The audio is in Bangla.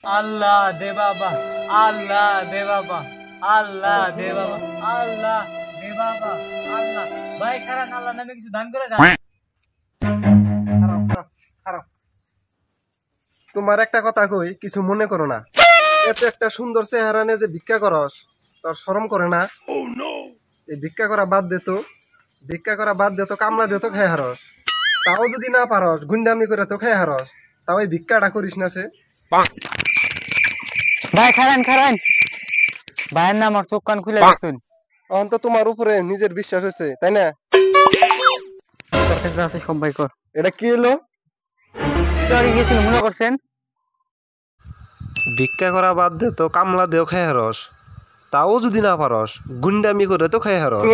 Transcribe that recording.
আল্লাহ দে বাবা, আল্লাহ দে বাবা, আল্লাহ দে বাবা, আল্লাহ দে বাবা, আল্লাহ। ভাই খারাপ, আল্লাহ নামে কিছু দান করে যান। খারাপ খারাপ খারাপ। তোমার একটা কথা কই, কিছু মনে করো না। এত একটা সুন্দর চেহারা নিয়ে যে ভিক্ষা করস, তোর শরম করে না? এই ভিক্ষা করা বাদ দে তো, ভিক্ষা করা বাদ দে তো, কামলা দে তো খাই হারস। তাও যদি না পারস, গুন্ডামি করে তো খাই হারস, তাও এই ভিক্ষাটা করিস না সে। ভাই খারান খারান, ভাইয়ের নাম আর চোখ কান খুলে দিচ্ছুন। এখন তো তোমার উপরে নিজের বিশ্বাস হয়েছে, তাই না? তোর কাছে আছে সব ভাই কর। এটা কি হলো? চলে গিয়েছিল মনে করছেন? ভিক্ষা করা বাদ দে তো, কামলা দেও খাই হারস, তাও যদি না পারস, গুন্ডামি করে তো খাই হারস।